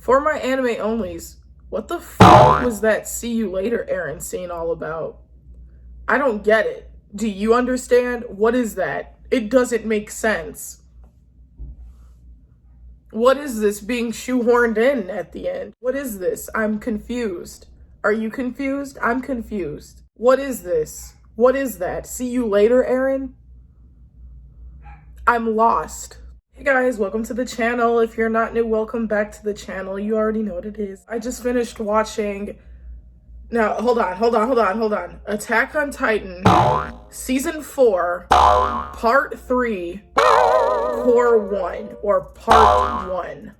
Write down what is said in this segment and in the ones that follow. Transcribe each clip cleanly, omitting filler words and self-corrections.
For my anime onlys, what the fuck was that see you later Eren scene all about? I don't get it. Do you understand? What is that? It doesn't make sense. What is this being shoehorned in at the end? What is this? I'm confused. Are you confused? I'm confused. What is this? What is that? See you later, Eren? I'm lost. Hey guys, welcome to the channel. If you're not new, welcome back to the channel. You already know what it is. I just finished watching... Now, hold on. Attack on Titan, Season 4, Part 3, Core 1, or Part 1.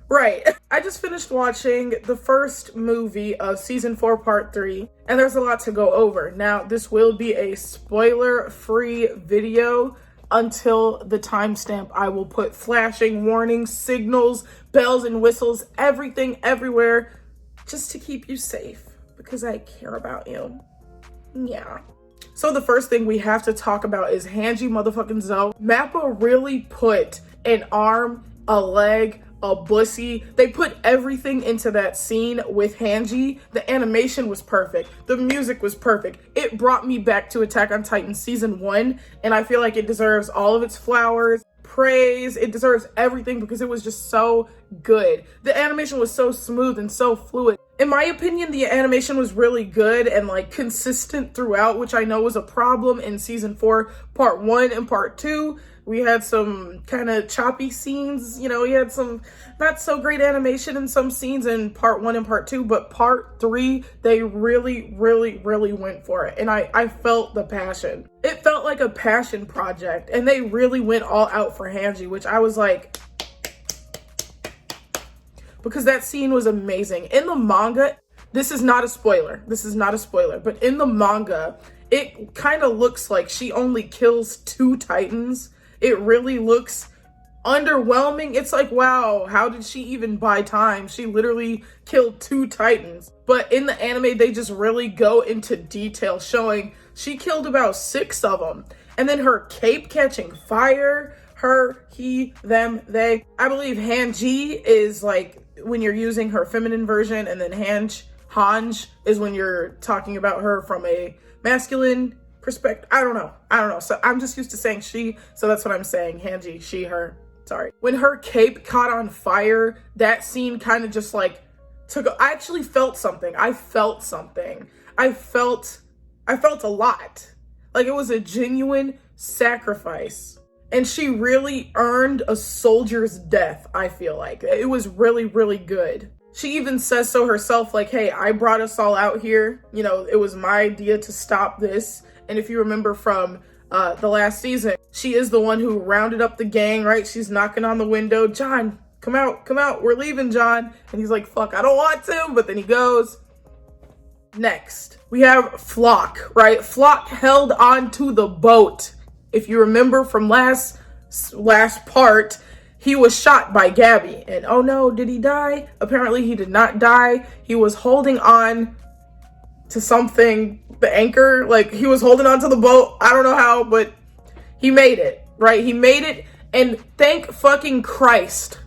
Right, I just finished watching the first movie of Season 4, Part 3, and there's a lot to go over. Now, this will be a spoiler-free video until the timestamp. I will put flashing warnings, signals, bells and whistles, everything, everywhere, just to keep you safe, because I care about you. Yeah. So the first thing we have to talk about is Hanji motherfucking Zoe. Mappa really put an arm, a leg, a bussy. They put everything into that scene with Hanji. The animation was perfect. The music was perfect. It brought me back to Attack on Titan Season 1, and I feel like it deserves all of its flowers, praise. It deserves everything because it was just so good. The animation was so smooth and so fluid. In my opinion, the animation was really good and like consistent throughout, which I know was a problem in Season 4, Part 1 and Part 2. We had some kind of choppy scenes, you know, we had some not so great animation in some scenes in Part 1 and Part 2, but Part 3, they really went for it. And I felt the passion. It felt like a passion project, and they really went all out for Hanji, which I was like, because that scene was amazing. In the manga, this is not a spoiler, but in the manga, it kind of looks like she only kills 2 Titans. It really looks underwhelming. It's like, wow, how did she even buy time? She literally killed 2 Titans. But in the anime, they just really go into detail, showing she killed about 6 of them. And then her cape catching fire, her, he, them, they. I believe Hanji is like when you're using her feminine version, and then Hanj is when you're talking about her from a masculine perspective. I don't know. So I'm just used to saying she, so that's what I'm saying. Hanji, she, her. Sorry. When her cape caught on fire, that scene kind of just like I actually felt something. I felt a lot. Like it was a genuine sacrifice. And she really earned a soldier's death, I feel like. It was really good. She even says so herself, like, hey, I brought us all out here. You know, it was my idea to stop this. And if you remember from the last season, she is the one who rounded up the gang, right? She's knocking on the window. John, come out. We're leaving, John. And he's like, fuck, I don't want to. But then he goes. Next, we have Flock, right? Flock held on to the boat. If you remember from last part, he was shot by Gabby. And oh no, did he die? Apparently he did not die. He was holding on to something, the anchor, like he was holding on to the boat. I don't know how, but he made it, right? He made it, and thank fucking Christ,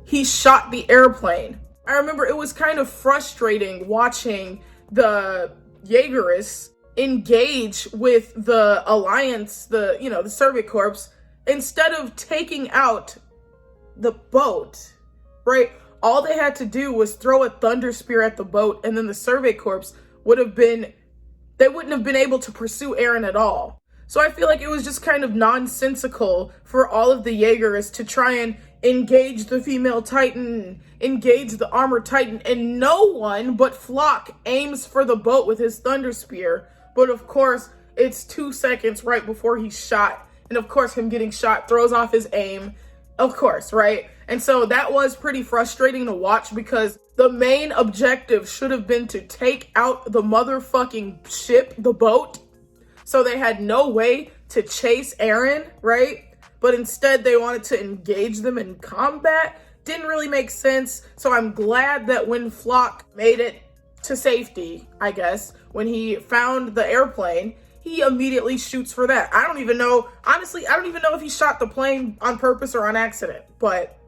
he shot the airplane. I remember it was kind of frustrating watching the Jaegerists engage with the Alliance, the Survey Corps, instead of taking out the boat, right? All they had to do was throw a thunder spear at the boat, and then the Survey Corps they wouldn't have been able to pursue Eren at all. So I feel like it was just kind of nonsensical for all of the Jaegerists to try and engage the female Titan, engage the armored Titan, and no one but Flock aims for the boat with his thunder spear. But of course, it's 2 seconds right before he's shot. And of course, him getting shot throws off his aim. Of course, right? And so that was pretty frustrating to watch, because the main objective should have been to take out the motherfucking ship, the boat. So they had no way to chase Eren, right? But instead they wanted to engage them in combat. Didn't really make sense. So I'm glad that when Flock made it to safety, I guess, when he found the airplane, he immediately shoots for that. I don't even know, honestly, I don't even know if he shot the plane on purpose or on accident, but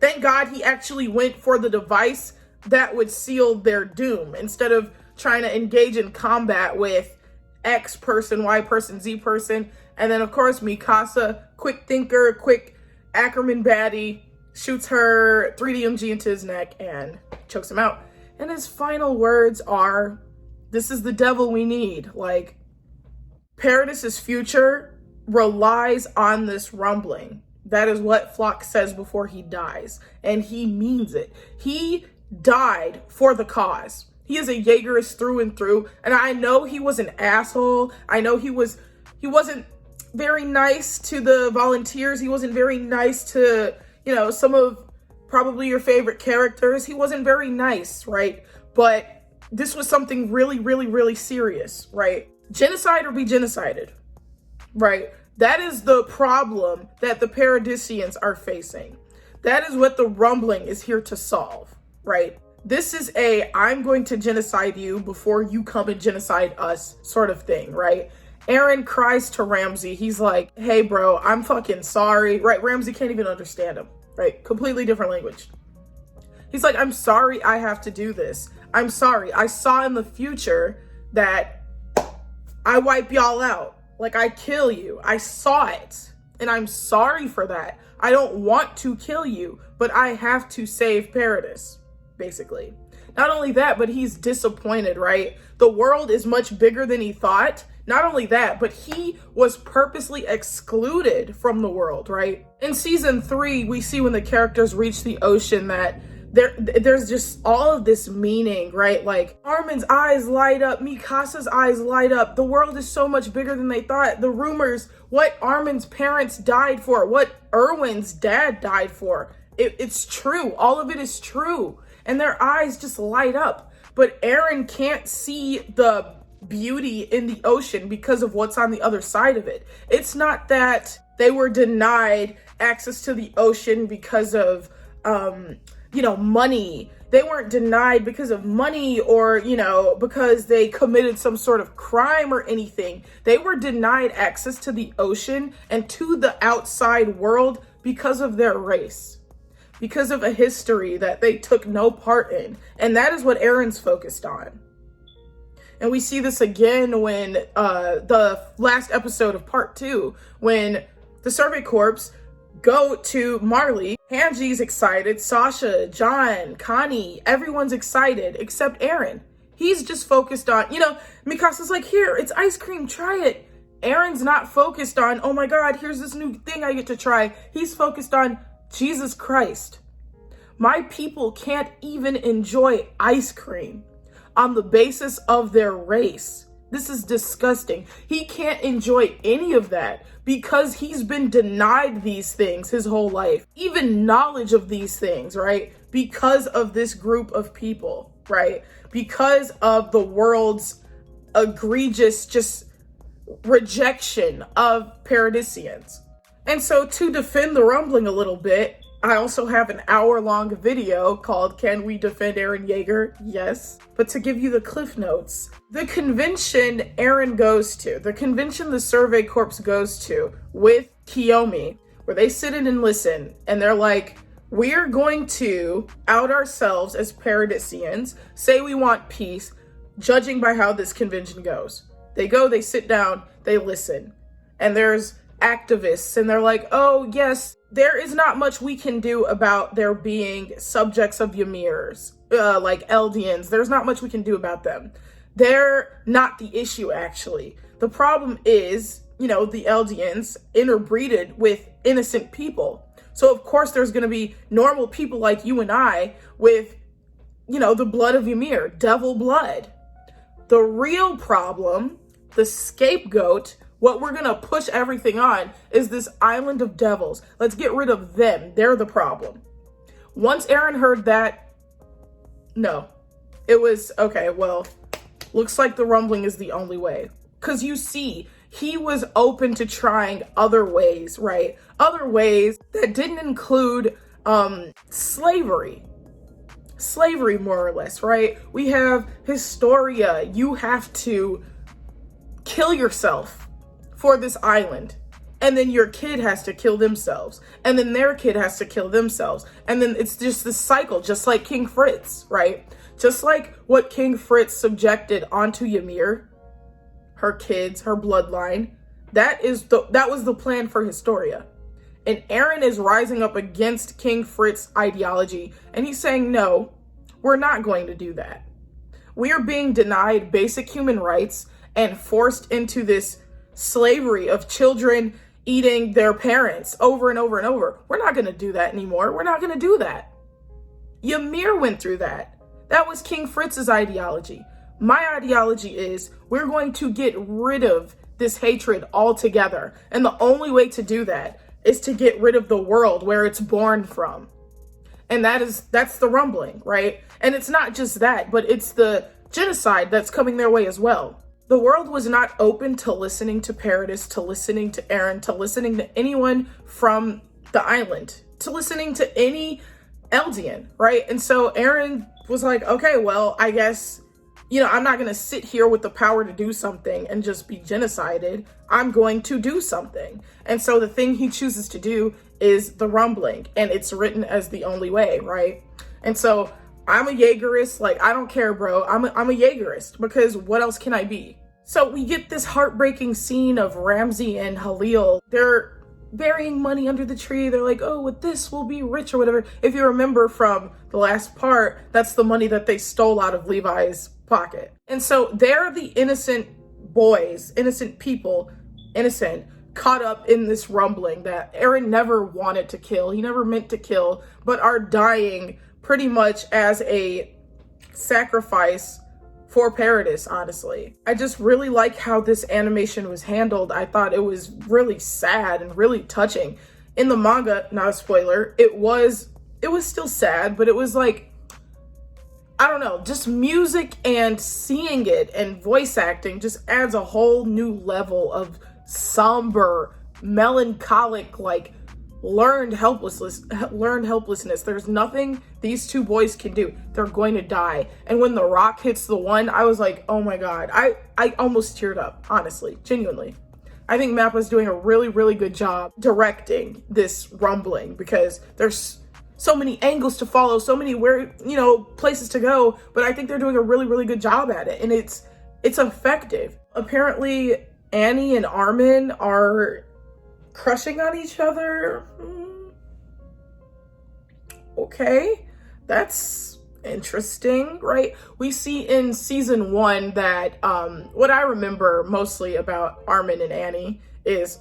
Thank God he actually went for the device that would seal their doom instead of trying to engage in combat with X person, Y person, Z person. And then, of course, Mikasa, quick thinker, quick Ackerman baddie, shoots her 3DMG into his neck and chokes him out. And his final words are, "This is the devil we need." Like, Paradis's future relies on this rumbling. That is what Flock says before he dies. And he means it. He died for the cause. He is a Jaegerist through and through. And I know he was an asshole. I know he wasn't very nice to the volunteers. He wasn't very nice to, some of probably your favorite characters. He wasn't very nice, right? But this was something really, really, really serious, right? Genocide or be genocided, right? That is the problem that the Paradisians are facing. That is what the rumbling is here to solve, right? This is I'm going to genocide you before you come and genocide us sort of thing, right? Eren cries to Ramzi. He's like, "Hey, bro, I'm fucking sorry," right? Ramzi can't even understand him, right? Completely different language. He's like, "I'm sorry I have to do this. I'm sorry. I saw in the future that I wipe y'all out. Like, I kill you. I saw it. And I'm sorry for that. I don't want to kill you, but I have to save Paradis," basically. Not only that, but he's disappointed, right? The world is much bigger than he thought. Not only that, but he was purposely excluded from the world, right? In season 3, we see when the characters reach the ocean that there's just all of this meaning, right? Like, Armin's eyes light up, Mikasa's eyes light up. The world is so much bigger than they thought. The rumors, what Armin's parents died for, what Erwin's dad died for. It's true. All of it is true. And their eyes just light up. But Eren can't see the beauty in the ocean because of what's on the other side of it. It's not that they were denied access to the ocean because of, money. They weren't denied because of money or, because they committed some sort of crime or anything. They were denied access to the ocean and to the outside world because of their race, because of a history that they took no part in. And that is what Eren's focused on. And we see this again when the last episode of part 2, when the Survey Corps go to Marley. Hanji's excited, Sasha, John, Connie, everyone's excited except Eren. He's just focused on, Mikasa's like, "Here, it's ice cream, try it." Eren's not focused on, "Oh my God, here's this new thing I get to try." He's focused on, Jesus Christ. My people can't even enjoy ice cream on the basis of their race. This is disgusting. He can't enjoy any of that because he's been denied these things his whole life. Even knowledge of these things, right? Because of this group of people, right? Because of the world's egregious just rejection of Paradisians. And so to defend the rumbling a little bit, I also have an hour-long video called "Can We Defend Eren Yeager?" Yes. But to give you the cliff notes, the convention Eren goes to, the convention the Survey Corps goes to with Kiyomi, where they sit in and listen, and they're like, "We're going to out ourselves as Paradisians, say we want peace, judging by how this convention goes." They go, they sit down, they listen. And there's activists, and they're like, "Oh, yes, there is not much we can do about there being subjects of Ymirs, like Eldians. There's not much we can do about them. They're not the issue, actually. The problem is, the Eldians interbreeded with innocent people. So, of course, there's going to be normal people like you and I with, the blood of Ymir, devil blood. The real problem, the scapegoat, what we're going to push everything on is this island of devils. Let's get rid of them. They're the problem." Once Eren heard that, no. It was, okay, well, looks like the rumbling is the only way. Because you see, he was open to trying other ways, right? Other ways that didn't include slavery. Slavery, more or less, right? We have Historia. You have to kill yourself for this island. And then your kid has to kill themselves. And then their kid has to kill themselves. And then it's just this cycle, just like King Fritz, right? Just like what King Fritz subjected onto Ymir, her kids, her bloodline. That was the plan for Historia. And Eren is rising up against King Fritz's ideology. And he's saying, no, we're not going to do that. We are being denied basic human rights and forced into this slavery of children eating their parents over and over and over. We're not going to do that anymore. We're not going to do that. Ymir went through that. That was King Fritz's ideology. My ideology is we're going to get rid of this hatred altogether. And the only way to do that is to get rid of the world where it's born from. And that's the rumbling, right? And it's not just that, but it's the genocide that's coming their way as well. The world was not open to listening to Paradis, to listening to Eren, to listening to anyone from the island, to listening to any Eldian, right? And so Eren was like, okay, well, I guess, I'm not going to sit here with the power to do something and just be genocided. I'm going to do something. And so the thing he chooses to do is the rumbling, and it's written as the only way, right? And so I'm a Jaegerist. Like, I don't care, bro. I'm a Jaegerist, because what else can I be? So we get this heartbreaking scene of Ramzi and Halil. They're burying money under the tree. They're like, oh, with this we'll be rich or whatever. If you remember from the last part, that's the money that they stole out of Levi's pocket. And so they're the innocent boys, innocent people, caught up in this rumbling that Eren never wanted to kill. He never meant to kill, but are dying pretty much as a sacrifice for Paradis, honestly. I just really like how this animation was handled. I thought it was really sad and really touching. In the manga, not a spoiler, it was still sad, but it was like, I don't know, just music and seeing it and voice acting just adds a whole new level of somber, melancholic, like learned helplessness. There's nothing these two boys can do. They're going to die. And when the rock hits the one, I was like, oh my God. I almost teared up, honestly, genuinely. I think Mappa's doing a really, really good job directing this rumbling, because there's so many angles to follow, so many places to go, but I think they're doing a really, really good job at it, and it's effective. Apparently, Annie and Armin are crushing on each other. Okay, that's interesting, right? We see in season 1 that what I remember mostly about Armin and Annie is,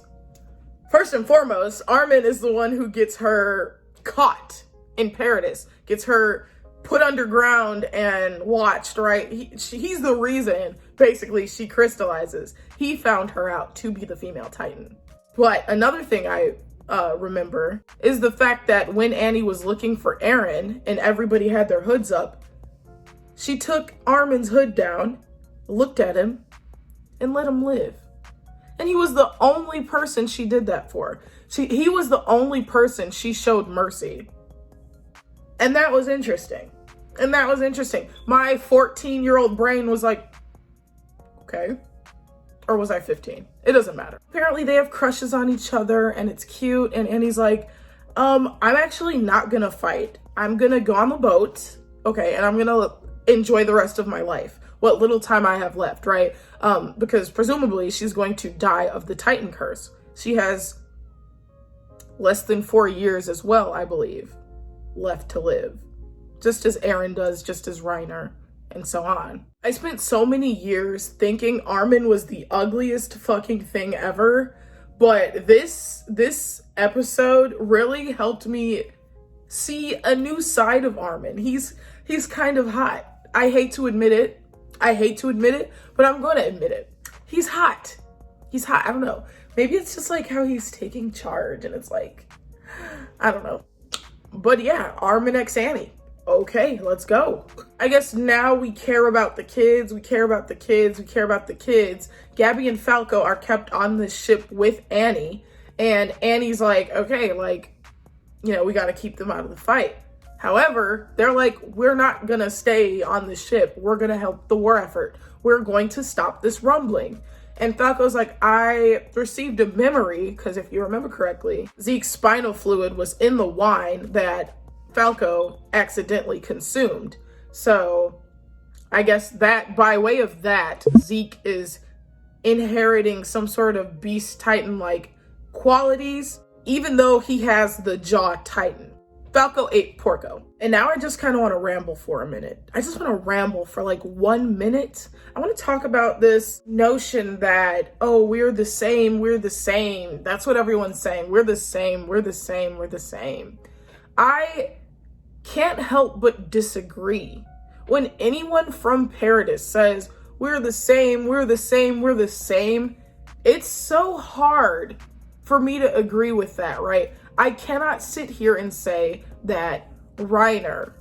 first and foremost, Armin is the one who gets her caught in Paradis, gets her put underground and watched, right? He's the reason, basically, she crystallizes. He found her out to be the female Titan. But another thing I remember is the fact that when Annie was looking for Eren and everybody had their hoods up, she took Armin's hood down, looked at him, and let him live. And he was the only person she did that for. He was the only person she showed mercy. And that was interesting. My 14-year-old brain was like, okay. Or was I 15? It doesn't matter. Apparently they have crushes on each other and it's cute. And Annie's like, I'm actually not gonna fight. I'm gonna go on the boat, okay, and I'm gonna enjoy the rest of my life. What little time I have left, right? Because presumably she's going to die of the Titan curse. She has less than 4 years as well, I believe, left to live. Just as Eren does, just as Reiner, and so on. I spent so many years thinking Armin was the ugliest fucking thing ever, but this episode really helped me see a new side of Armin. He's kind of hot. I hate to admit it, but I'm going to admit it. He's hot. I don't know. Maybe it's just like how he's taking charge and it's like, I don't know. But yeah, Armin x Annie. Okay, let's go. I guess now we care about the kids. Gabby and Falco are kept on the ship with Annie. And Annie's like, okay, we got to keep them out of the fight. However, they're like, we're not going to stay on the ship. We're going to help the war effort. We're going to stop this rumbling. And Falco's like, I received a memory, because if you remember correctly, Zeke's spinal fluid was in the wine that Falco accidentally consumed. So I guess that by way of that, Zeke is inheriting some sort of beast titan-like qualities, even though he has the jaw titan. Falco ate Porco. And now I just kind of want to ramble for a minute. I just want to ramble for like 1 minute. I want to talk about this notion that, oh, we're the same, we're the same. That's what everyone's saying. We're the same, we're the same, we're the same. I can't help but disagree. When anyone from Paradise says, we're the same, we're the same, we're the same, it's so hard for me to agree with that, right? I cannot sit here and say that Reiner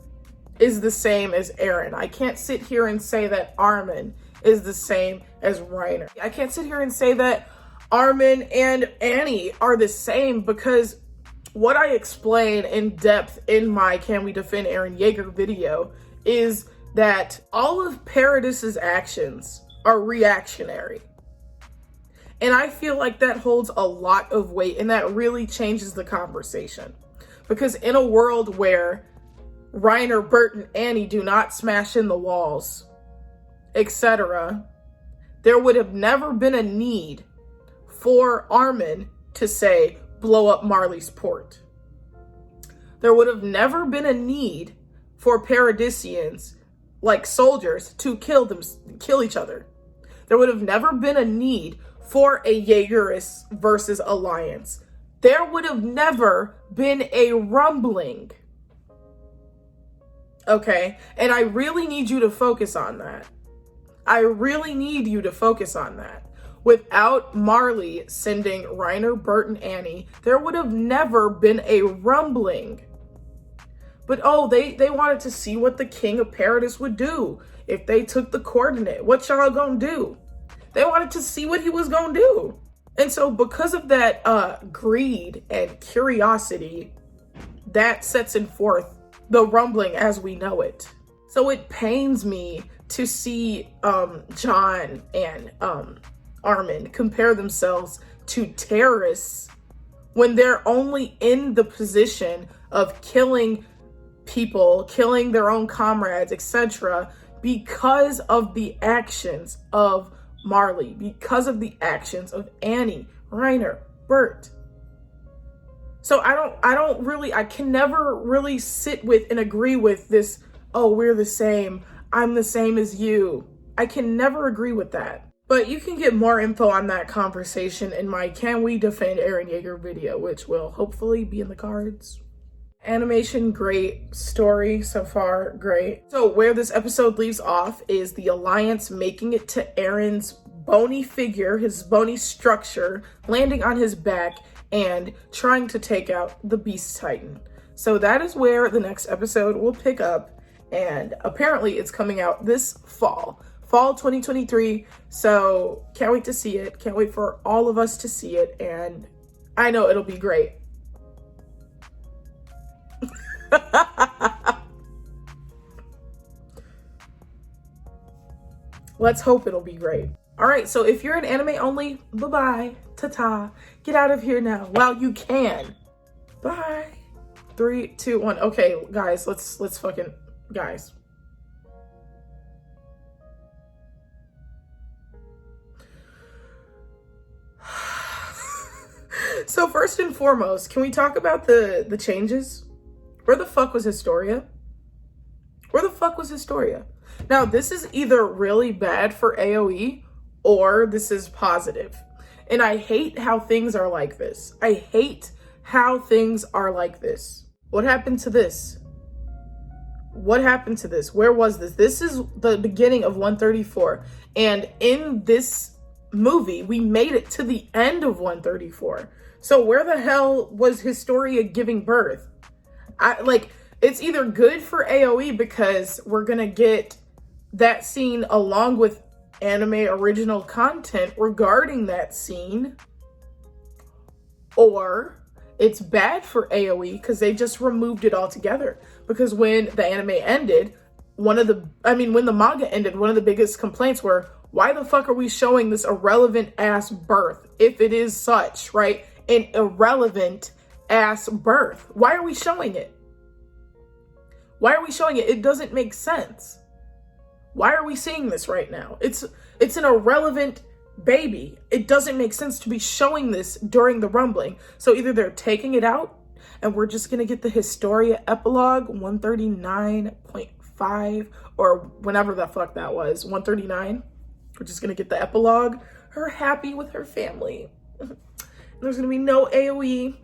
is the same as Eren. I can't sit here and say that Armin is the same as Reiner. I can't sit here and say that Armin and Annie are the same, because what I explain in depth in my Can We Defend Eren Yeager video is that all of Paradise's actions are reactionary. And I feel like that holds a lot of weight, and that really changes the conversation. Because in a world where Reiner, Bert, and Annie do not smash in the walls, etc., there would have never been a need for Armin to say, blow up Marley's port. There would have never been a need for Paradisians, like soldiers, to kill each other. There would have never been a need for a Jaegerist versus Alliance. There would have never been a rumbling. Okay? And I really need you to focus on that. I really need you to focus on that. Without Marley sending Reiner, Bert, and Annie, there would have never been a rumbling. But oh, they wanted to see what the King of Paradise would do if they took the coordinate. What y'all gonna do? They wanted to see what he was gonna do. And so because of that greed and curiosity, that sets in forth the rumbling as we know it. So it pains me to see John and Armin compare themselves to terrorists when they're only in the position of killing people, killing their own comrades, etc., because of the actions of Marley, because of the actions of Annie, Reiner, Bert. So I can never really sit with and agree with this, oh, we're the same, I'm the same as you. I can never agree with that. But you can get more info on that conversation in my Can We Defend Eren Yeager video, which will hopefully be in the cards. Animation, great. Story, so far, great. So where this episode leaves off is the Alliance making it to Eren's bony figure, his bony structure, landing on his back and trying to take out the Beast Titan. So that is where the next episode will pick up, and apparently it's coming out this fall 2023. So can't wait to see it. Can't wait for all of us to see it, and I know it'll be great. Let's hope it'll be great. All right, so if you're an anime only, bye-bye, ta-ta. Get out of here now while you can. Bye. 3, 2, 1. Okay, guys, let's fucking, guys. So first and foremost, can we talk about the changes? Where the fuck was Historia? Where the fuck was Historia? Now, this is either really bad for AoE or this is positive. And I hate how things are like this. I hate how things are like this. What happened to this? What happened to this? Where was this? This is the beginning of 134. And in this movie, we made it to the end of 134. So where the hell was Historia giving birth? It's either good for AoE because we're gonna get that scene along with anime original content regarding that scene, or it's bad for AoE because they just removed it altogether. Because when the anime ended, when the manga ended, one of the biggest complaints were, Why the fuck are we showing this irrelevant ass birth, if it is such, right? An irrelevant ass birth. Why are we showing it? Why are we showing it? It doesn't make sense. Why are we seeing this right now? It's an irrelevant baby. It doesn't make sense to be showing this during the rumbling. So either they're taking it out and we're just going to get the Historia epilogue 139.5 or whenever the fuck that was, 139. We're just going to get the epilogue, her happy with her family. There's going to be no AoE.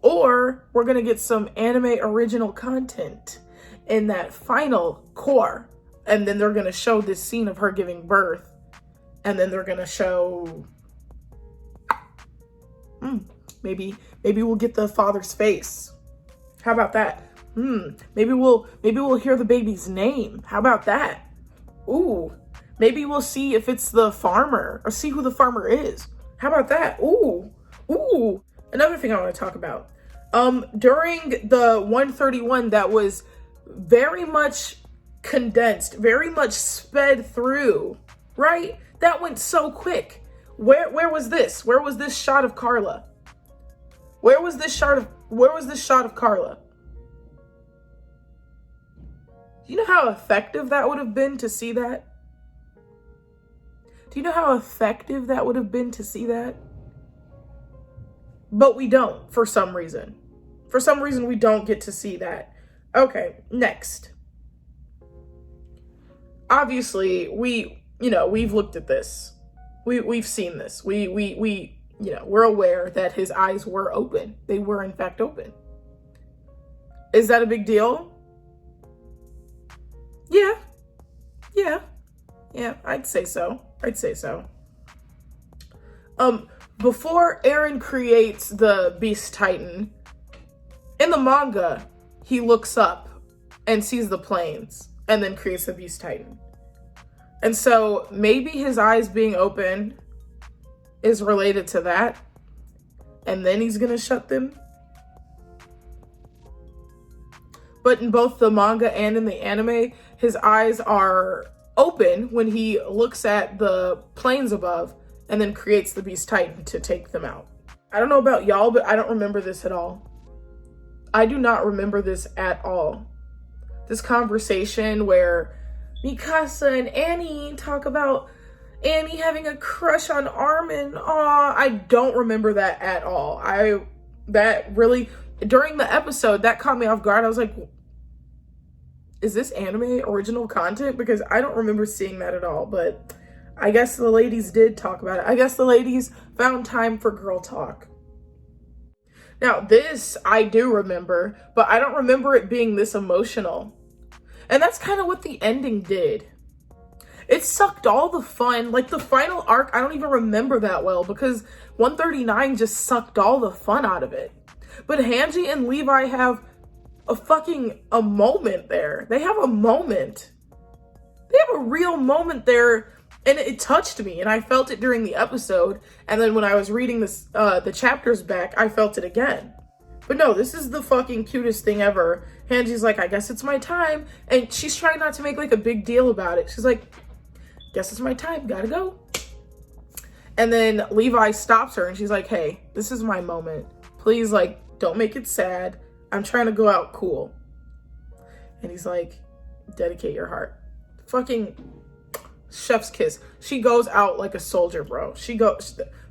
Or we're going to get some anime original content in that final core. And then they're going to show this scene of her giving birth. And then they're going to show... maybe we'll get the father's face. How about that? Maybe we'll hear the baby's name. How about that? Ooh. Maybe we'll see if it's the farmer or see who the farmer is. How about that? Ooh. Another thing I want to talk about. During the 131 that was very much condensed, very much sped through, right? That went so quick. Where was this? Where was this shot of Carla? Where was this shot of Carla? Do you know how effective that would have been to see that? Do you know how effective that would have been to see that? But we don't, for some reason. For some reason, we don't get to see that. Okay, next. Obviously, we've looked at this. We've seen this. We're aware that his eyes were open. They were in fact open. Is that a big deal? Yeah, I'd say so. Before Eren creates the Beast Titan, in the manga, he looks up and sees the plains and then creates the Beast Titan. And so maybe his eyes being open is related to that. And then he's gonna shut them. But in both the manga and in the anime, his eyes are open when he looks at the plains above and then creates the Beast Titan to take them out. I don't know about y'all, but I don't remember this at all. I do not remember this at all. This conversation where Mikasa and Annie talk about Annie having a crush on Armin. I don't remember that at all. That really, during the episode, that caught me off guard. I was like, is this anime original content? Because I don't remember seeing that at all, but I guess the ladies did talk about it. I guess the ladies found time for girl talk. Now, this I do remember, but I don't remember it being this emotional. And that's kind of what the ending did. It sucked all the fun. Like the final arc, I don't even remember that well because 139 just sucked all the fun out of it. But Hanji and Levi have a moment there. They have a moment. They have a real moment there. And it touched me, and I felt it during the episode. And then when I was reading this, the chapters back, I felt it again. But no, this is the fucking cutest thing ever. Hanji's like, I guess it's my time. And she's trying not to make like a big deal about it. She's like, guess it's my time, gotta go. And then Levi stops her and she's like, hey, this is my moment. Please, like, don't make it sad. I'm trying to go out cool. And he's like, dedicate your heart. Fucking chef's kiss. She goes out like a soldier, bro.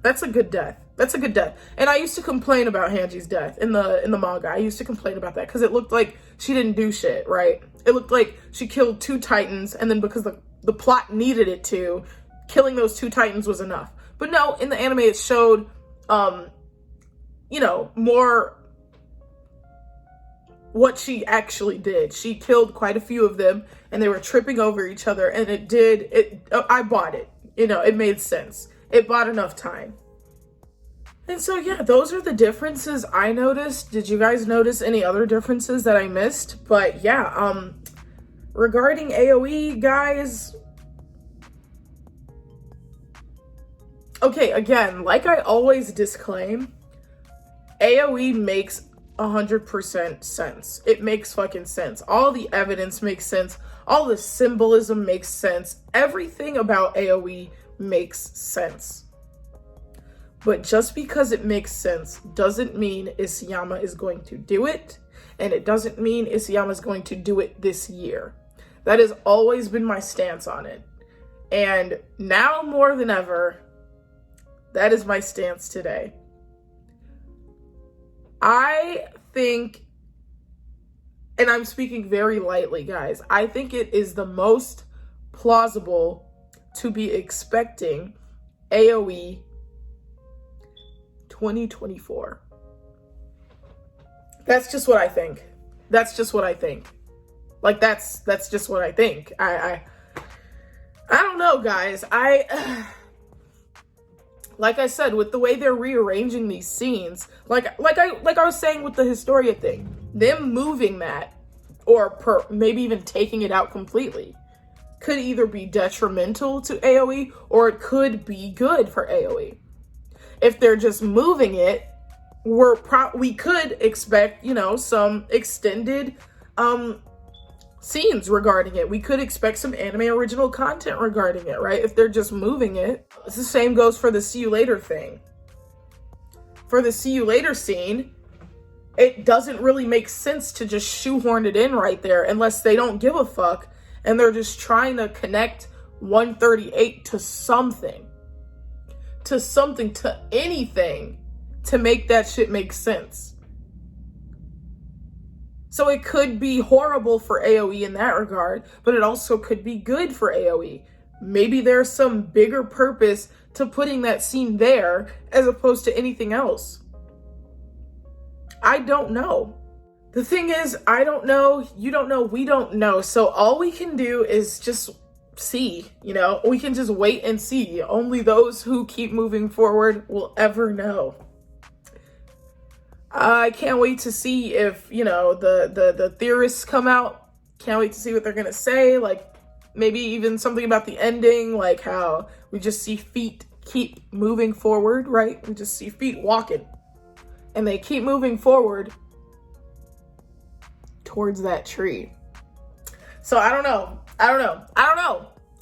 That's a good death. That's a good death. And I used to complain about Hanji's death in the manga. I used to complain about that because it looked like she didn't do shit, right? It looked like she killed 2 titans, and then because the plot needed it to, killing those 2 titans was enough. But no, in the anime it showed more what she actually did. She killed quite a few of them and they were tripping over each other, and I bought it. It made sense. It bought enough time. And so yeah, those are the differences I noticed. Did you guys notice any other differences that I missed? But yeah, regarding AoE, guys, okay, again, like I always disclaim, AoE makes 100% sense. It makes fucking sense. All the evidence makes sense. All the symbolism makes sense. Everything about AoE makes sense. But just because it makes sense doesn't mean Isayama is going to do it. And it doesn't mean Isayama is going to do it this year. That has always been my stance on it. And now more than ever, that is my stance today. I think, and I'm speaking very lightly, guys, I think it is the most plausible to be expecting AoE 2024. That's just what I think. That's just what I think. Like, that's just what I think. I don't know, guys. Like I said, with the way they're rearranging these scenes, like I was saying with the Historia thing, them moving that, or maybe even taking it out completely, could either be detrimental to AoE or it could be good for AoE. If they're just moving it, we could expect, you know, some extended scenes regarding it. We could expect some anime original content regarding it, right? If they're just moving it. It's the same goes for the see you later thing. For the see you later scene, it doesn't really make sense to just shoehorn it in right there unless they don't give a fuck and they're just trying to connect 138 to something, to anything, to make that shit make sense. So it could be horrible for AoE in that regard, but it also could be good for AoE. Maybe there's some bigger purpose to putting that scene there as opposed to anything else. I don't know. The thing is, I don't know, you don't know, we don't know. So all we can do is just see, you know? We can just wait and see. Only those who keep moving forward will ever know. I can't wait to see if, you know, the theorists come out. Can't wait to see what they're gonna say. Like, maybe even something about the ending, like how we just see feet keep moving forward, right? We just see feet walking. And they keep moving forward towards that tree. So I don't know.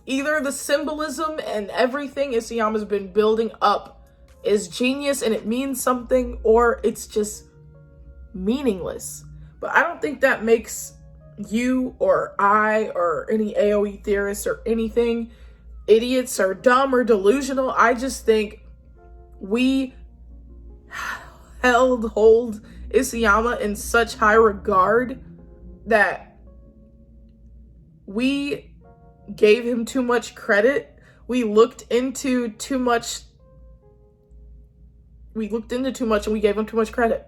Either the symbolism and everything Isayama's been building up is genius and it means something, or it's just meaningless. But I don't think that makes you or I or any AoE theorists or anything idiots or dumb or delusional. I just think we hold Isayama in such high regard that we gave him too much credit. We looked into too much and we gave him too much credit.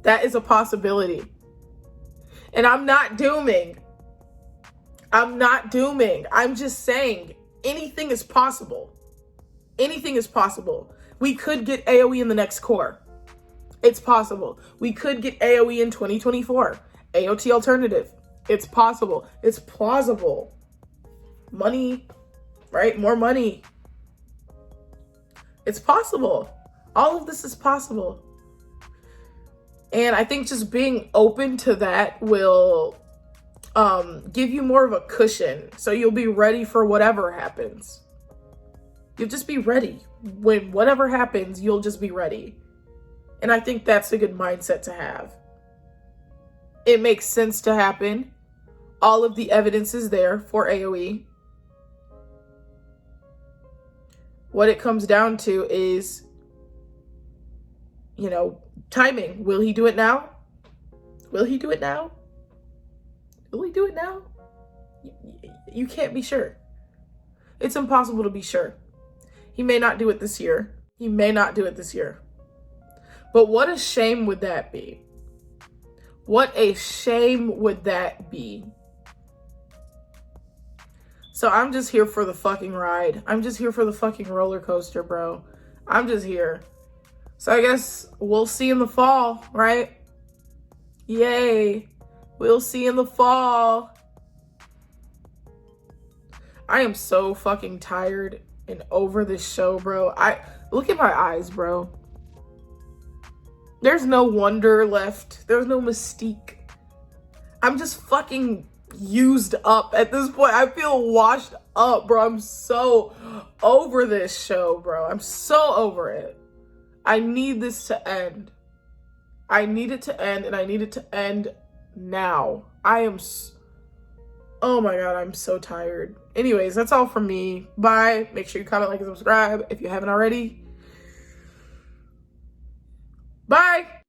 That is a possibility. And I'm not dooming. I'm just saying anything is possible. Anything is possible. We could get AoE in the next core. It's possible. We could get AoE in 2024. AOT alternative. It's possible. It's plausible. Money, right? More money. It's possible. All of this is possible. And I think just being open to that will give you more of a cushion. So you'll be ready for whatever happens. You'll just be ready. When whatever happens, you'll just be ready. And I think that's a good mindset to have. It makes sense to happen. All of the evidence is there for AoE. What it comes down to is, you know, timing. Will he do it now? Will he do it now? Will he do it now? You can't be sure. It's impossible to be sure. He may not do it this year. He may not do it this year. But what a shame would that be? What a shame would that be? So I'm just here for the fucking ride. I'm just here for the fucking roller coaster, bro. I'm just here. So I guess we'll see in the fall, right? Yay. We'll see in the fall. I am so fucking tired and over this show, bro. Look at my eyes, bro. There's no wonder left. There's no mystique. I'm just fucking used up at this point. I feel washed up, bro. I'm so over this show, bro. I'm so over it. I need this to end. I need it to end, and I need it to end now. Oh my god, I'm so tired. Anyways, that's all from me. Bye. Make sure you comment, like, and subscribe if you haven't already. Bye.